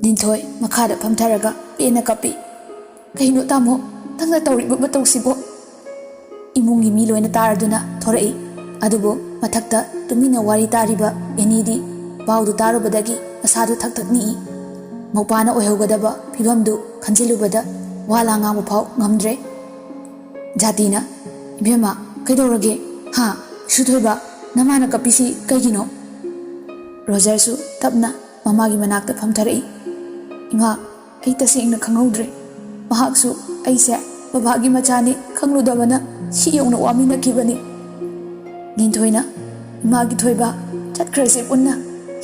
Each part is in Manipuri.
Ninthoi makhada phamtharaga pena kapi kaino tamo tangna tawriba matawsibo imungi mi loina taraduna thorai adubo mathakta tumina wari tariba enidi bawdu tarubadagi asadu thakthakni mopana oihogadaba phibamdu khanjilubada wala ngangu phau ngamdre jatina ibema kaidorage ha suthoiba namana kapisi kaigino Roger su tapna mamagi manakta phamtharai ima ai tasengna khangudre mahaksu aise babagi machani khangludabana si yongna wamina kibani Ninthoina imagi thoiba chatkrase punna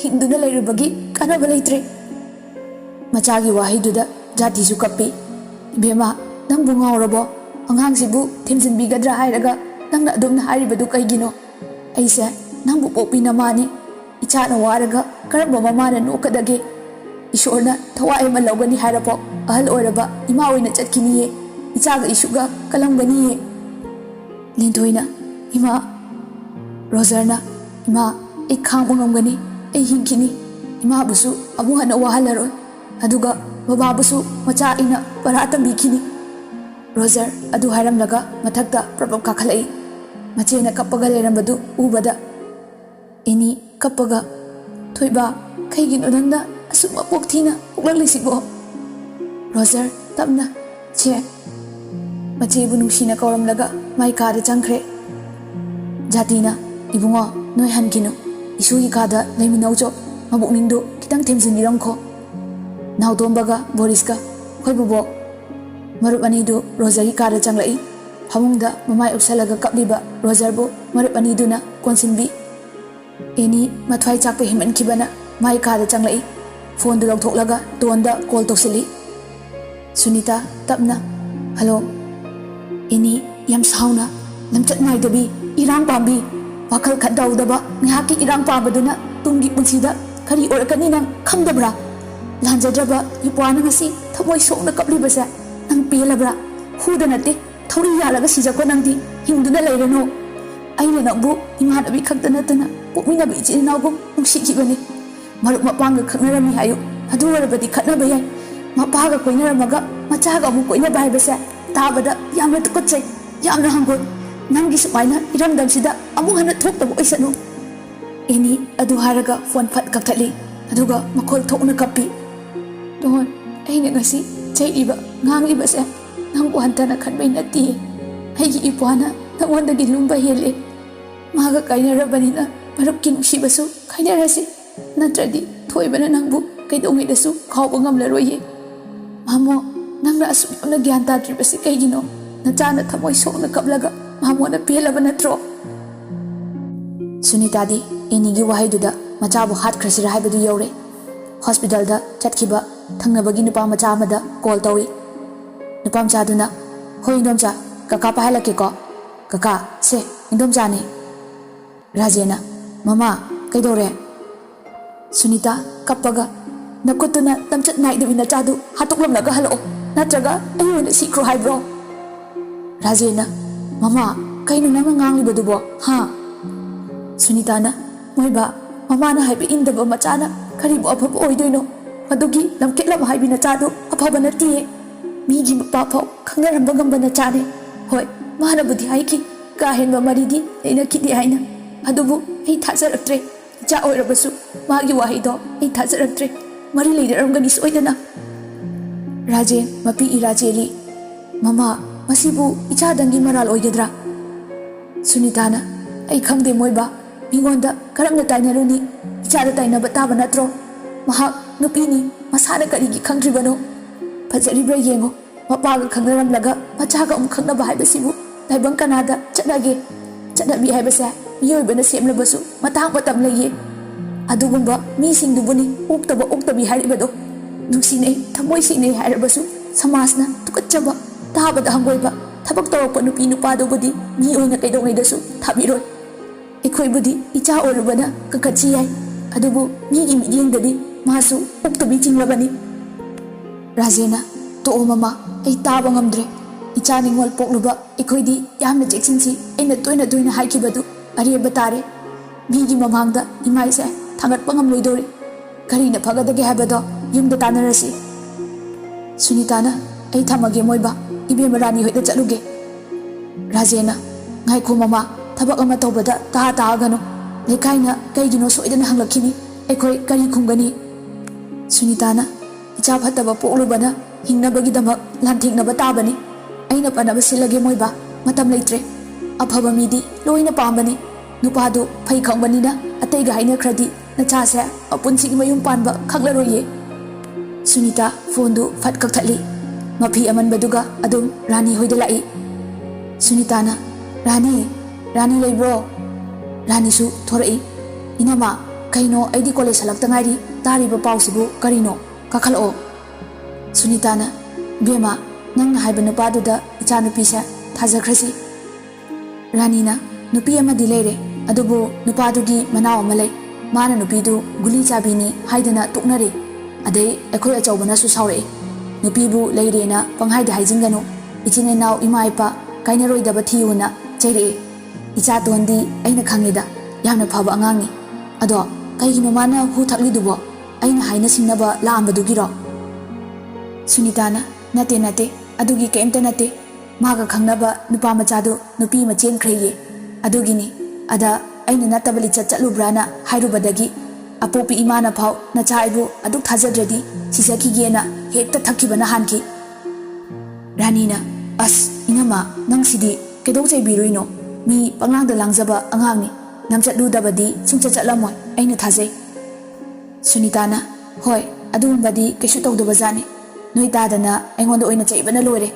hingduna lairubagi kanaba leitre machagi wahiduda jati su kappi ibema nangbu ngawrabo angangsibu thimsinbigadra hairaga nangna adumna haribadu kaigino aise nangbu popina mani ichana waraga karamba mamana nokadage ishorna thawai ma lawgani harabo ahal oraba ima oina chatkiniye ichaga isuga kalamganiye Ninthoina ima Rogerna ima ai khangba ngamgani ai hingkini ima busu amu hana wahalaro aduga baba busu macha ina paratam bikini Roger adu haram laga mathakta prabam kakhalai machena kappaga lerambadu ubada ini kappaga thoiba kaigino nangna asuma pokthina poklalisibo Roger tamna che mache bu nungsina kauram laga mai kada changkhre jatina ibungo noi hankino isui kada leiminaujo mabukningdo kitang themsinirangkho naudombaga boriska khoibubo marup anidu Roger kada changlai hamungda mamai upsalaga kapliba Roger bo marup aniduna konsinbi eni mathwai chakpe himan kibana mai kada changlai phone du loktholaga tonda call toksili Sunita tapna hello eni yam sauna lamchat nai dabi irang pambi wakal khadawdaba ngihaki irang pabaduna tungi punsida kari orakani nang khamdabra lanjadraba ipwana ngasi thamoi sokna kaplibasa nang pelabra huda nate thori yalaga sijakko nangdi hingduna leirano aina nangbu imanabi khakdana tana pokmina bi chinawgum nungsikibani marup mapanga khaknarami hayu adu warabadi khatnaba yai mapaga koinaramaga machaga amu koinaba haibasa tabada yamna tukachai yamna hangol nangi sumaina iramdamsida amu hana thoktabu oisanu eni adu haraga phone phat kakthali aduga makhol thokna kappi don aina ngasi chaiiba ngangliba se nangbu hantana khanbai nati aigi ipwana nangondagi lumba hele maga kainarabanina marupki nungsibasu khainarasi natradi thoibana nangbu kaidongaidasu khawba ngamlaroye mamo nangna asu yamna gyan tadribasi kaigino nachana thamoi sokna kaplaga mamona pelaba natro Sunita di enigi wahaiduda machabu hat khrasira haibadu yore hospital da chatkhiba thangnabagi nupa macha amada call tawi nupa machaduna hoi indomcha kaka pahalake ko kaka se indomcha ne Rajena mama kaidore Sunita kappaga nakutuna tamchat nai de bina chadu hatuklam laga halo natraga ayuna sikro haibro Rajena mama kaino nang nganglibadubo ha Sunita na moiba mama na haibi indaba machana karibu aphab oidoino madugi lamketlam haibi na chadu aphaba nati migi mapa phau khangaramba gamba na chane hoi mana budi haiki ka henba maridi leina kidi haina adubu ei thajaraktre cha oirabasu magi wahido ei thajaraktre mari leidaramgani soidana Raje mapi irajeli mama masibu icha dangi maral oigadra Sunitana ai khangde moiba mingonda karamna tainaruni icha da tainaba taba natro mahak nupini masada karigi khangdribano fajaribra yengo mapaga khangnaramlaga machaga khangnaba haibasibu daibang kanada chadage chadabi haibasa miyoibana semlabasu matang patam leye adugumba mi singdubuni uktabi haribado nungsine thamoi sine harabasu samasna tukachaba tabada hangoiba thabak tawpa nupi nupadobudi mi oina kaidongaidasu thabiroi ekhoi icha orubana kakachi yai adubu mi gi midingdadi masu uktabi chinglabani Rajena to mama ai taba ngamdre icha ningwal pokluba ekhoi yamna cheksinsi aina toina haikibadu areba tare mi gi mamangda imai se thangat pangam loidori karina phagadage habado yumda tanarasi. Sunitana, ay thamage moiba, ibema Rani hoida chatluge. Rajena, ngaiko mama, thabak ama tawbada taha gano. Lekaina kaigino soidana hanglakhini, ekoi kari khumgani. Sunitana, icha phataba poklubana hingnabagidama lanthiknaba tabani. Aina panaba silage moiba, matam leitre. Afaba midi loina pambani. Nupadu phai khangbanina ataiga haina khradi nachase apunsigi mayum panba khaglaroye. Sunita phone du fat kakthali. Mafi amanbaduga adum Rani hoida lai. Sunitana, Rani leibro. Rani su thorai. Inama kaino aidi college halakta ngairi tariba pausibu karino kakhalo. Sunitana, bema nangna haiba nupaduda icha nupisa thajakhrasi. Ranina, nupi amadi leire adubu nupadugi manaw amalai mana nupidu guli chabini haidana tuknari adai ekhoi achawbana su saure nupibu leirena panghaida haijinganu ichine naw ima ipa kainaroi daba thiuna chaire icha tondi aina khangida yamna phaba angangi ado kaigino mana hu thakli dubo aina haina singnaba laambadugiro. Sunitana, nate adugi kemta nate maga khangnaba nupa machadu nupi machen khreye adugini ada aina natabali chatlubrana hairubadagi apopi imana phau nachaibu aduk thajadradi sisakigena hekta thakibana hanki. Ranina, as inama nangsidi kedau chaibiruino mi panglangda langjaba angangni namchatlu-dabadi sungchatlamoy aina thajai. Sunitana, hoi adumbadi kaisu tawdabajani noi tadana aingonda oina chaibana loire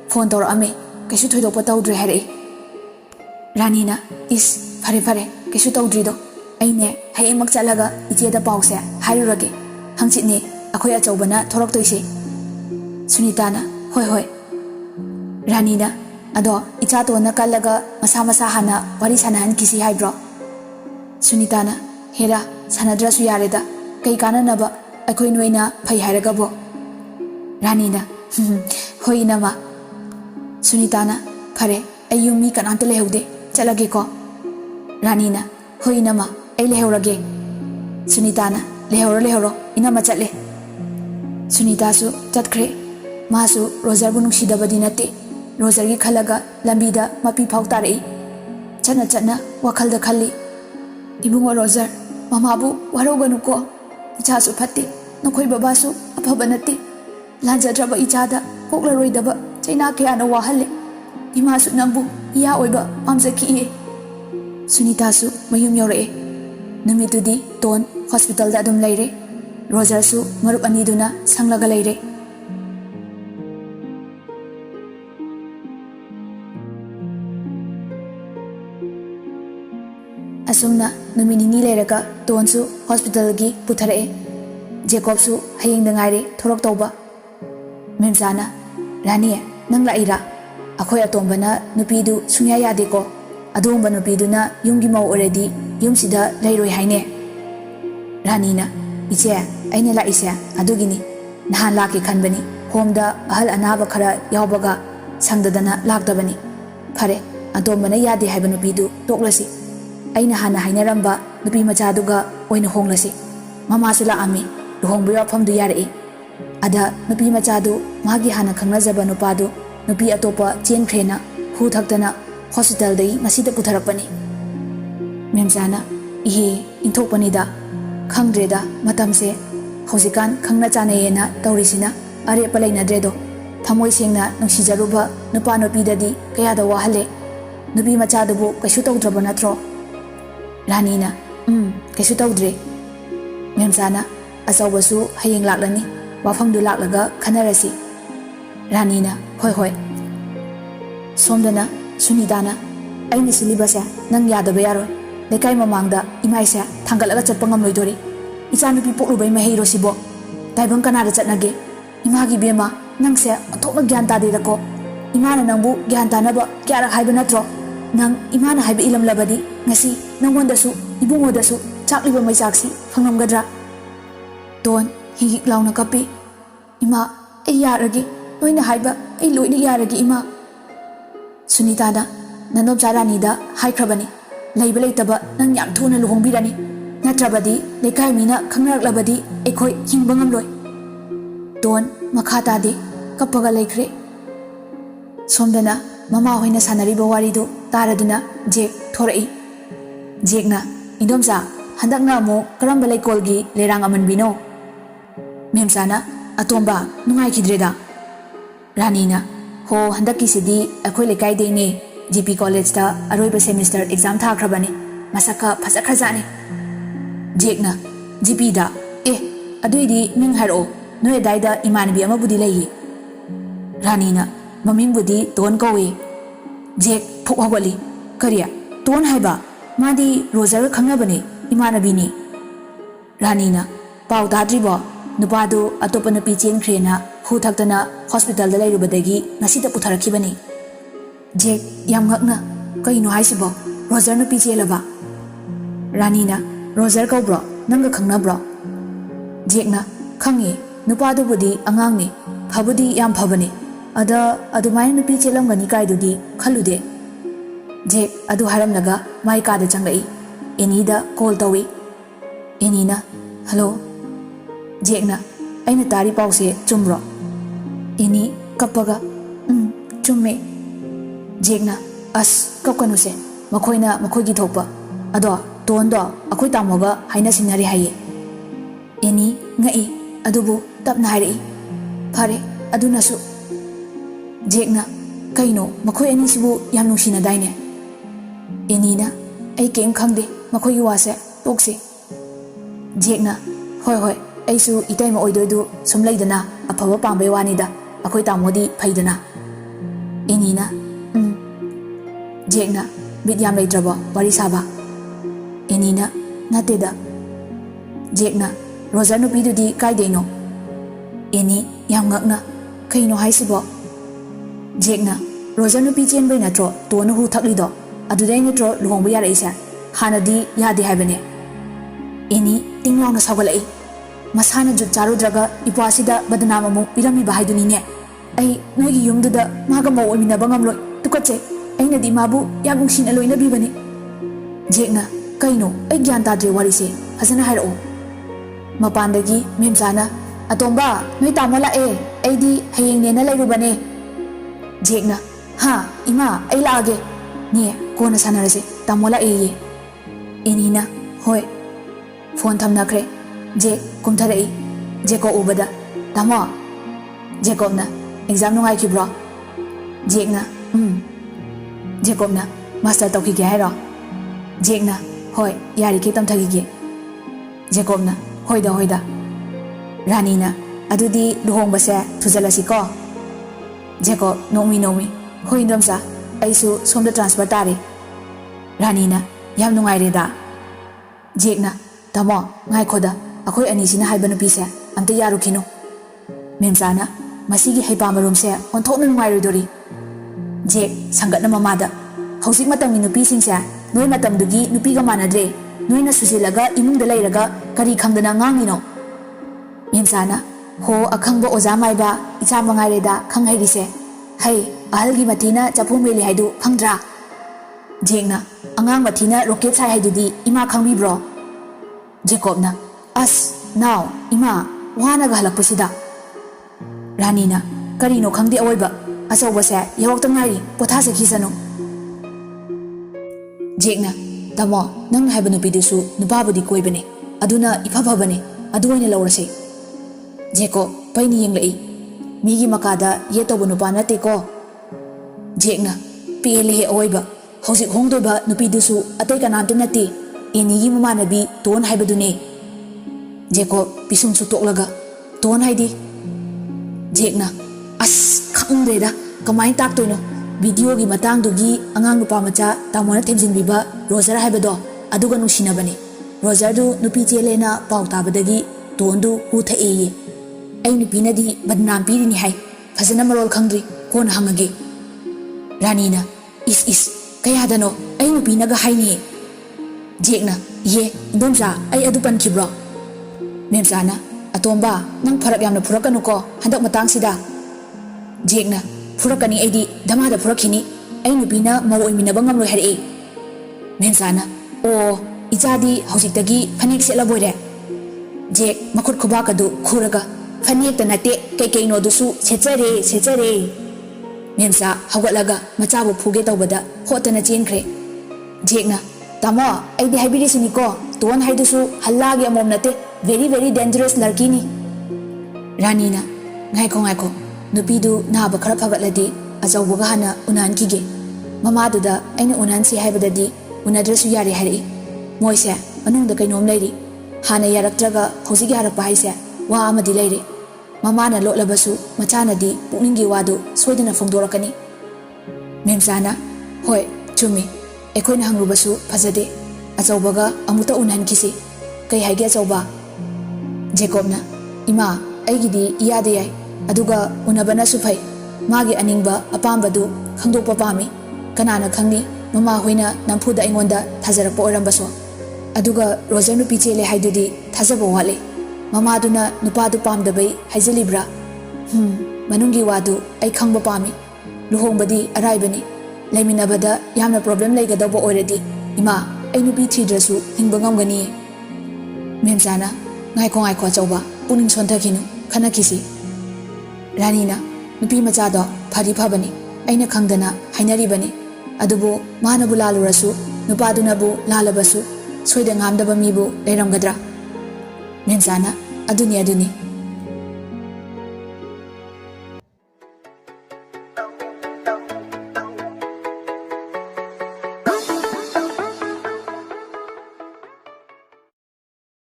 phone tawrame kaisu thoidokpa tawdre harai. Ranina, is fare kaisu tawdrido aine hayemak chalaga icheda pause hairurage hangchitne akhoi achawbana thoroktoise. Sunitana, hoi. Ranina, ado icha tona kallaga masa hana wari sanahan kisi haibro. Sunitana, hera sanadrasu yareda kai kananaba akhoi noina phai hairagabo. Ranina, hoi nama. Sunitana, fare ayumi kananta lehaude chalage ko. Ranina, hoi nama ay lehaurage. Sunitana, lehoro inama chatle. Sunita su chatkre masu Roger bu nungsidabadi nate Roger gi khalaga lambida mapi phau tarei chana wakhalda khalli ibungo Roger mama bu waroganu ko icha su phatti nokhoi baba su afaba nate lanjadraba ichada poklaroi-daba chaina kayana wahalle ima su nambu iya oiba pamjaki e. Sunita su mayum yauree numitudi ton hospital da adum leire Roger su marup aniduna sanglaga leire. Asumna numinini leiraga ton su hospital gi putharee Jacob su hayeng dangaire thorok tawba. Memsana, Rani nang laira akhoi atombana nupidu sungya yade ko adongba nupiduna yumgi mau already yumsida leiroi haine. Ranina, iche aina laise adugini nahan laki khanbani homda ahal anaba khara yawbaga sangdadana lakdabani phare adombana yade haiba nupidu toklasi aina hana hainaramba nupi machaduga oina honglasi mama sila ami luhongbu yafamdu yarei ada nupi machadu magi hana khangnajaba nupadu nupi atopa chenkrena hu thaktana hospital dai masida putharakpani. Memsana, ihe inthokpanida khangdreda matamse hausikan khangna chanayena tawrisina arepa leinadredo thamoi sengna nungsijaruba nupa nupidadi kayada wahale nupi machadubu kaisu tawdraba natro. Ranina, kaisu tawdre. Memsana, achawbasu hayeng laklani wafamdu laklaga khanarasi. Ranina, hoi. Somdana, Sunitana, aina silibase nang yadaba yaroi lekai mamangda imaise thangalaga chatpa ngamloidori ichanupi poklubai mahiro sibo taibang kanada chatnage imagi bema nangse athokna gyan tadeda ko imana nangbu gyan tanaba kyara haiba natro nang imana haiba ilam labadi ngasi nangwondasu ibungodasu chakliba maichaksi phangamgadra. Ton higik launa kapi ima ai yarage noina haiba ai loina yarage ima. Sunitana, nanob jaranida haikrabani leiba leitaba nang yam thuna luhongbirani natrabadi lekai mina khangnaklabadi ekhoi hingba ngamloi Ton makha tade kappaga laikre. Somdana mama hoina sanariba waridu taraduna Jek thorai. Jekna indomsa handakna mo karamba laikolgi lerang amanbino. Memsana atomba nungai kidreda. Ranina ho handaki sidi akhoi lekai deine GP College ta aroiba semester exam thakrabani masaka phasakhrajani. Jekna GP da aduidi ming haro noi daida imanabi amabudi lei. Ranina maming budi Ton kawe. Jek thok hawali kariya Ton haiba madi Roger khangnabani imanabi ni. Ranina pau tadribo nupadu atopa nupi chenkrena hu thaktana hospital da lairubadagi ngasida putharakhibani. Jek yam ngakna kaino haisibo Roger nupi chelaba. Ranina Roger kaubro nanga khangnabro. Jekna khangi nupadu budi angangni phabudi yam phabani ada adumai nupi chelamgani kaidudi khalude. Jek adu haramlaga mai ka da changai. Eni da call tawi. Eni na hello. Jekna aina tari pause chumbro. Eni kappaga chumme. Jekna as kapkanu se makhoina makhoigi thokpa ado Ton do akhoi tamoga haina sinari haye. Eni ngai adubu tapna hairi phare adunasu. Jekna kaino makhoi ani sibu yam nungsina daine. Eni na ai kem khangde makhoi wase tokse. Jekna hoi hoi aisu itai ma oidoidu sumlaidana aphaba pambe wani da akhoi tamodi phaidana. Eni na Jekna bidyam leitrabo wari saba. Eni na nateda. Jekna Roger nupi dudi kaideno. Eni yam ngakna kaino haisibo. Jekna Roger nupi chenbai natro Ton hu thaklido adudai natro luhongba yaraisa hanadi yade haibane. Eni tinglawna sagalai masana jut charudraga ipasida badnama mu pirami bahaiduni ne. Ai noigi yumduda maga mau oiminaba ngamloi tukatse aina di mabu yam nungsina loina bibani. Jekna kaino ai gyan tadre warise fazana hairo. Mapandagi memsana atomba noi tamo lae aidi hayeng nena lairubane. Jekna ha ima ai laage ni kona sanarase tamo lae ye. Enina hoi phone thamnakre. Jek kumtharai. Jeko ubada tamo. Jekobna exam nungai kibro. Jekna Jekobna master tawkige hairo. Jekna hoi yari ki tamthagige. Jekobna hoida. Ranina adudi luhongbase thujalasi ko. Jacob nomi hoi domsa aisu somda transfer tare. Ranina yam nungai reda. Jekna tamo ngai khoda akhoi anisina haiba nupi se amta yaru khino. Memsana masigi haipa marum se onthokna nungai rodori. Jek sangatna mamada hausik matangni nupi singse noi matamdugi nupi ga manadre. Noina susilaga imungda lairaga kari khangdana ngangino. Memsana ho akhangba oza maiba icha mangaireda khanghairi hai ahalgi matina chapu meli haidu khangdra. Jekna angang matina rocket sai haidudi ima khangbi bro. Jacobna as now ima wana ga halakpasida. Ranina karino khangdi awoiba asoba se yawakta ngari pothase khisanu. Jekna tamo nang haiba nupidusu nupabudi koibane aduna iphabhabane adu oina lawrase. Jacob paini yenglai migi makada ye tobu nupa nate ko. Jekna pele he oiba hausik hongdoiba nupidusu atai kanamta nate enigi mamanabi Ton haibadune. Jacob pisung su toklaga Ton haidi. Jekna as khangdreda kamai taktoino video gi matangdugi angang nupa macha tamona themjinbiba Roger haibado aduga nungsinabane. Roger du nupi chelena pau tabadagi Ton du hu thaeye. Ai nupi nadi badnam pirini hai fazana marol khangdri kon hangage. Ranina is kayadano ai nupi naga haini. Jekna ye domsa ai adu pankibro. Memsana atomba nang pharak yamna phurakanu ko handak matang sida. Jekna phurakani aidi dhamada phurakhini ai nupina mawoi minaba ngamloi hari. Memsana o ijadi hausiktagi phanik sela boire. Jek makhut khubakadu khuraga ꯐꯅꯦꯛꯇ ꯅꯠꯇꯦ ꯀꯩꯀꯩꯅꯣꯗꯨꯁꯨ ꯁꯦꯠꯆꯔꯦ ꯃꯦꯝꯆꯥ ꯍꯧꯒꯠꯂꯒ ꯃꯆꯥꯕꯨ ꯐꯨꯒꯦ ꯇꯧꯕꯗ ꯍꯣꯠꯇꯅ ꯆꯦꯟꯈ꯭ꯔꯦ ꯖꯦꯛꯅ ꯇꯥꯃꯣ ꯑꯩꯗꯤ ꯍꯥꯏꯕꯤꯔꯤꯁꯤꯅꯤꯀꯣ ꯇꯣꯟ ꯍꯥꯏꯗꯨꯁꯨ ꯍꯜꯂꯥꯒꯤ ꯑꯃꯣꯝ ꯅꯠꯇꯦ ꯚꯦꯔꯤ ꯗꯦꯟꯖꯔꯁ ꯂꯔꯀꯤꯅꯤ ꯔꯥꯅꯤꯅ ꯉꯥꯏꯈꯣ ꯅꯨꯄꯤꯗꯨ ꯅꯥꯕ ꯈꯔ ꯐꯒꯠꯂꯗꯤ ꯑꯆꯧꯕꯒ ꯍꯥꯟꯅ ꯎꯅꯍꯟꯈꯤꯒꯦ ꯃꯃꯥꯗꯨꯗ ꯑꯩꯅ ꯎꯅꯍꯟꯁꯤ ꯍꯥꯏꯕꯗꯗꯤ ꯎꯅꯗ꯭ꯔꯁꯨ ꯌꯥꯔꯦ ꯍꯥꯏꯔꯛꯏ ꯃꯣꯏꯁꯦ ꯃꯅꯨꯡꯗ ꯀꯩꯅꯣꯝ ꯂꯩꯔꯤ ꯍꯥꯟꯅ ꯌꯥꯔꯛꯇ꯭ꯔꯒ ꯍꯧꯖꯤꯛ ꯌꯥꯔꯛꯄ ꯍꯥꯏꯁꯦ ꯋꯥ ꯑꯃꯗꯤ ꯂꯩꯔꯦ ꯃꯃꯥꯅ ꯂꯣꯠꯂꯕꯁꯨ ꯃꯆꯥꯅꯗꯤ ꯄꯨꯛꯅꯤꯡꯒꯤ ꯋꯥꯗꯨ ꯁꯣꯏꯗꯅ ꯐꯣꯡꯗꯣꯔꯛꯀꯅꯤ ꯃꯦꯝꯆꯥꯅ ꯍꯣꯏ ꯆꯨꯝꯃꯤ ꯑꯩꯈꯣꯏꯅ ꯍꯪꯂꯨꯕꯁꯨ ꯐꯖꯗꯦ ꯑꯆꯧꯕꯒ ꯑꯃꯨꯛꯇ ꯎꯅꯍꯟꯈꯤꯁꯤ ꯀꯩ ꯍꯥꯏꯒꯦ ꯑꯆꯧꯕ ꯖꯦꯀꯣꯕꯅ ꯏꯃꯥ ꯑꯩꯒꯤꯗꯤ ꯏꯌꯥꯗ ꯌꯥꯏ ꯑꯗꯨꯒ ꯎꯅꯕꯅꯁꯨ ꯐꯩ ꯃꯥꯒꯤ ꯑꯅꯤꯡꯕ ꯑꯄꯥꯝꯕꯗꯨ ꯈꯪꯗꯣꯛꯄ ꯄꯥꯝꯃꯤ ꯀꯅꯥꯅ ꯈꯪꯅꯤ ꯃꯃꯥ ꯍꯣꯏꯅ ꯅꯝꯐꯨꯗ ꯑꯩꯉꯣꯟꯗ ꯊꯥꯖꯔꯛꯄ ꯑꯣꯏꯔꯝꯕꯁꯨ ꯑꯗꯨꯒ ꯔꯣꯖꯔ ꯅꯨꯄꯤ ꯆꯦꯜꯂꯦ ꯍꯥꯏꯗꯨꯗꯤ ꯊꯥꯖꯕ ꯋꯥꯠꯂꯤ ꯃꯃꯥꯗꯨꯅ ꯅꯨꯄꯥꯗꯨ ꯄꯥꯝꯗꯕꯩ ꯍꯥꯏꯖꯤꯜꯂꯤꯕ꯭ꯔꯥ ꯃꯅꯨꯡꯒꯤ ꯋꯥꯗꯨ ꯑꯩ ꯈꯪꯕ ꯄꯥꯝꯃꯤ ꯂꯨꯍꯣꯡꯕꯗꯤ ꯑꯔꯥꯏꯕꯅꯤ ꯂꯩꯃꯤꯟꯅꯕꯗ ꯌꯥꯝꯅ ꯄ꯭ꯔꯣꯕ꯭ꯂꯦꯝ ꯂꯩꯒꯗꯧꯕ ꯑꯣꯏꯔꯗꯤ ꯏꯃꯥ ꯑꯩ ꯅꯨꯄꯤ ꯊꯤꯗ꯭ꯔꯁꯨ ꯍꯤꯡꯕ ꯉꯝꯒꯅꯤꯌꯦ ꯃꯦꯝꯆꯥꯅ ꯉꯥꯏꯈꯣ ꯑꯆꯧꯕ ꯄꯨꯛꯅꯤꯡ ꯁꯣꯟꯊꯈꯤꯅꯨ ꯈꯟꯅꯈꯤꯁꯤ ꯔꯥꯅꯤꯅ ꯅꯨꯄꯤ ꯃꯆꯥꯗꯣ ꯐꯗꯤ ꯐꯕꯅꯤ ꯑꯩꯅ ꯈꯪꯗꯅ ꯍꯥꯏꯅꯔꯤꯕꯅꯤ ꯑꯗꯨꯕꯨ ꯃꯥꯅꯕꯨ ꯂꯥꯜꯂꯨꯔꯁꯨ ꯅꯨꯄꯥꯗꯨꯅꯕꯨ ꯂꯥꯜꯂꯕꯁꯨ ꯁꯣꯏꯗ ꯉꯥꯝꯗꯕ ꯃꯤꯕꯨ ꯂꯩꯔꯝꯒꯗ꯭ꯔꯥ ꯃꯦꯝꯆꯥꯅ ꯑꯗꯨꯅꯤ